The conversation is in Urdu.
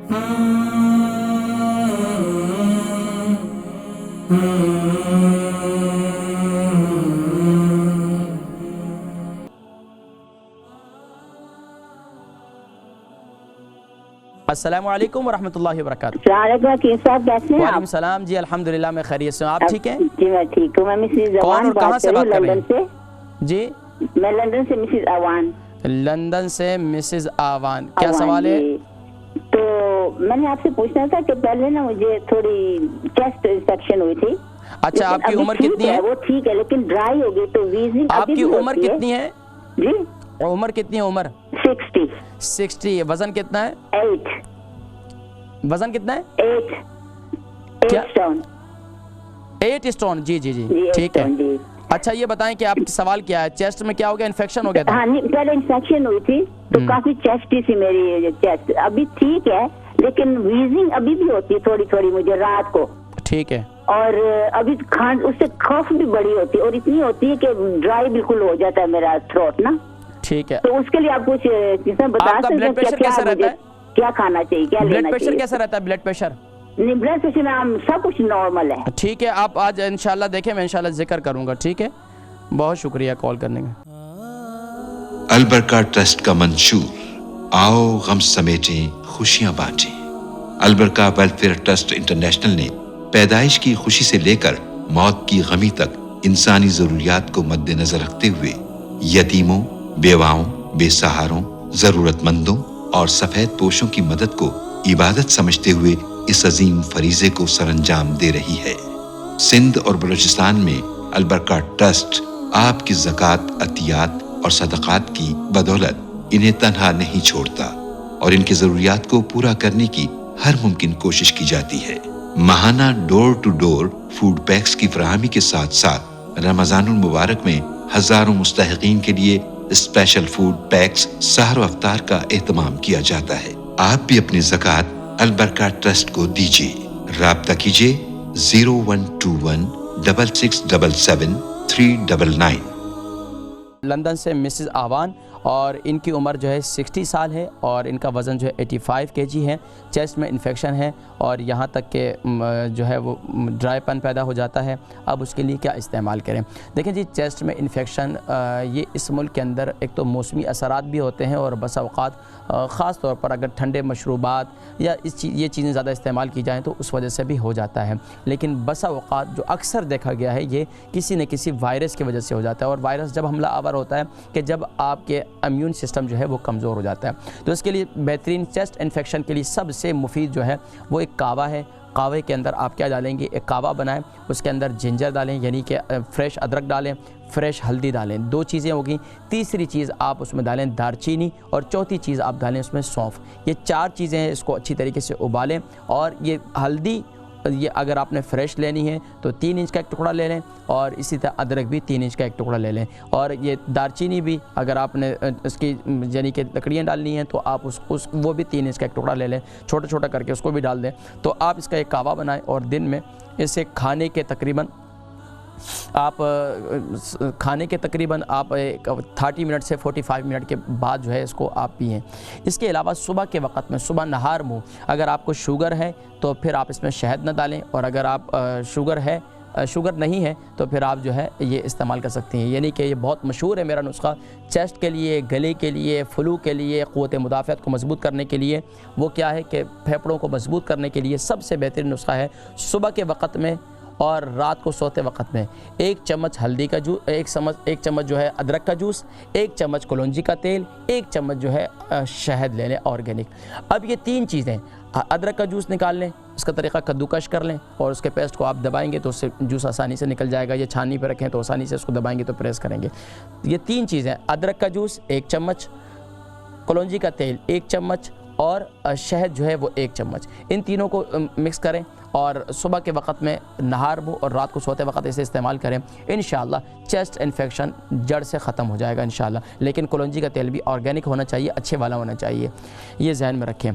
السلام علیکم ورحمۃ اللہ وبرکاتہ۔ صاحب کیسے ہیں وعلیکم آپ؟ السلام جی، الحمدللہ میں خیریت سے ہوں، آپ ٹھیک ہیں؟ جی میں ٹھیک ہوں، میں مسز کون اوان اور کہاں سے بات کر رہے لندن سے۔ ہیں؟ جی میں لندن سے مسز اوان۔ لندن سے مسز آوان، کیا سوال ہے؟ تو میں نے آپ سے پوچھنا تھا کہ پہلے نا مجھے تھوڑی چیسٹ انفیکشن ہوئی تھی۔ اچھا، آپ کی عمر کتنی ہے؟ وہ ٹھیک ہے لیکن ڈرائی ہو گئی تو ویزنگ آپ کی عمر کتنی ہے؟ جی عمر کتنی ہے؟ عمر 60۔ وزن کتنا ہے؟ 8 وزن کتنا ہے؟ 8 کیا؟ اسٹون۔ 8 اسٹون، جی جی جی ٹھیک ہے۔ اچھا یہ بتائیں کہ آپ کی سوال کیا ہے؟ چیسٹ میں کیا ہو گیا؟ انفیکشن ہو گیا تھا؟ ہاں پہلے انفیکشن ہوئی تھی تو کافی چیسٹی سی میری چیسٹ، ابھی ٹھیک ہے لیکن ویزنگ ابھی بھی ہوتی ہے تھوڑی تھوڑی مجھے رات کو۔ ٹھیک ہے۔ اور ابھی اس سے کاف بھی بڑی ہوتی ہے اور اتنی ہوتی ہے کہ ڈرائی بالکل ہو جاتا ہے میرا تھروٹ نا۔ ٹھیک ہے۔ تو اس کے لیے آپ کچھ بتا سکتے ہیں کیا کھانا چاہیے، کیا لینا چاہیے؟ بلڈ پریشر کیسا رہتا ہے؟ Blood pressure? نہیں، بلڈ پریشر میں سب کچھ نارمل ہے۔ ٹھیک ہے، آپ آج انشاءاللہ دیکھیں، میں انشاءاللہ ذکر کروں گا، ٹھیک ہے؟ بہت شکریہ کال کرنے کا۔ البرکہ ٹرسٹ کا منشور، آؤ غم سمیٹیں خوشیاں بانٹیں۔ البرکہ ویلفیئر ٹرسٹ انٹرنیشنل نے پیدائش کی خوشی سے لے کر موت کی غمی تک انسانی ضروریات کو مد نظر رکھتے ہوئے یتیموں، بیواؤں، بے سہاروں، ضرورت مندوں اور سفید پوشوں کی مدد کو عبادت سمجھتے ہوئے اس عظیم فریضے کو سر انجام دے رہی ہے۔ سندھ اور بلوچستان میں البرکہ ٹرسٹ آپ کی زکوٰۃ، عطیات اور صدقات کی بدولت انہیں تنہا نہیں چھوڑتا اور ان کی ضروریات کو پورا کرنے کی ہر ممکن کوشش کی جاتی ہے۔ ماہانہ ڈور ٹو ڈور فوڈ پیکس کی فراہمی کے ساتھ ساتھ رمضان المبارک میں ہزاروں مستحقین کے لیے اسپیشل فوڈ پیکس سحر و افطار کا اہتمام کیا جاتا ہے۔ آپ بھی اپنی زکوٰۃ البرکہ ٹرسٹ کو دیجیے۔ رابطہ کیجیے 0121 6677 399۔ لندن سے مسز آوان، اور ان کی عمر جو ہے 60 سال ہے اور ان کا وزن جو ہے 85 kg ہے۔ چیسٹ میں انفیکشن ہے اور یہاں تک کہ جو ہے وہ ڈرائی پن پیدا ہو جاتا ہے۔ اب اس کے لیے کیا استعمال کریں؟ دیکھیں جی، چیسٹ میں انفیکشن یہ اس ملک کے اندر ایک تو موسمی اثرات بھی ہوتے ہیں اور بسا اوقات خاص طور پر اگر ٹھنڈے مشروبات یا یہ چیزیں زیادہ استعمال کی جائیں تو اس وجہ سے بھی ہو جاتا ہے، لیکن بسا اوقات جو اکثر دیکھا گیا ہے یہ کسی نہ کسی وائرس کی وجہ سے ہو جاتا ہے، اور وائرس جب حملہ آور ہوتا ہے کہ جب آپ کے امیون سسٹم جو ہے وہ کمزور ہو جاتا ہے، تو اس کے لیے بہترین چیسٹ انفیکشن کے لیے سب سے مفید جو ہے وہ ایک کعوہ ہے۔ کعوے کے اندر آپ کیا ڈالیں گے؟ ایک کعوہ بنائیں، اس کے اندر جنجر ڈالیں، یعنی کہ فریش ادرک ڈالیں، فریش ہلدی ڈالیں، 2 چیزیں ہوگی۔ تیسری چیز آپ اس میں ڈالیں دار چینی، اور چوتھی چیز آپ ڈالیں اس میں سونف۔ یہ 4 چیزیں ہیں، اس کو اچھی طریقے سے ابالیں، اور یہ ہلدی یہ اگر آپ نے فریش لینی ہے تو 3 انچ کا ایک ٹکڑا لے لیں، اور اسی طرح ادرک بھی 3 انچ کا ایک ٹکڑا لے لیں، اور یہ دار چینی بھی اگر آپ نے اس کی یعنی کہ لکڑیاں ڈالنی ہیں تو آپ وہ بھی 3 انچ کا ایک ٹکڑا لے لیں، چھوٹا چھوٹا کر کے اس کو بھی ڈال دیں۔ تو آپ اس کا ایک کعوہ بنائیں اور دن میں اسے کھانے کے تقریباً 30 منٹ سے 45 منٹ کے بعد جو ہے اس کو آپ پئیں۔ اس کے علاوہ صبح کے وقت میں، صبح نہار منہ، اگر آپ کو شوگر ہے تو پھر آپ اس میں شہد نہ ڈالیں، اور اگر آپ شوگر نہیں ہے تو پھر آپ جو ہے یہ استعمال کر سکتے ہیں، یعنی کہ یہ بہت مشہور ہے میرا نسخہ چیسٹ کے لیے، گلے کے لیے، فلو کے لیے، قوت مدافعت کو مضبوط کرنے کے لیے۔ وہ کیا ہے کہ پھیپھڑوں کو مضبوط کرنے کے لیے سب سے بہترین نسخہ ہے صبح کے وقت میں اور رات کو سوتے وقت میں 1 چمچ ہلدی کا جوس، 1 چمچ جو ہے ادرک کا جوس، 1 چمچ کلونجی کا تیل، 1 چمچ جو ہے شہد لے لیں آرگینک۔ اب یہ 3 چیزیں، ادرک کا جوس نکال لیں، اس کا طریقہ کدوکش کر لیں، اور اس کے پیسٹ کو آپ دبائیں گے تو اس سے جوس آسانی سے نکل جائے گا، یا چھاننی پہ رکھیں تو آسانی سے اس کو دبائیں گے تو پریس کریں گے۔ یہ 3 چیزیں، ادرک کا جوس 1 چمچ، کلونجی کا تیل 1 چمچ، اور شہد جو ہے وہ 1 چمچ، ان تینوں کو مکس کریں اور صبح کے وقت میں نہار منہ اور رات کو سوتے وقت اسے استعمال کریں۔ انشاءاللہ چیسٹ انفیکشن جڑ سے ختم ہو جائے گا انشاءاللہ، لیکن کلونجی کا تیل بھی آرگینک ہونا چاہیے، اچھے والا ہونا چاہیے، یہ ذہن میں رکھیں۔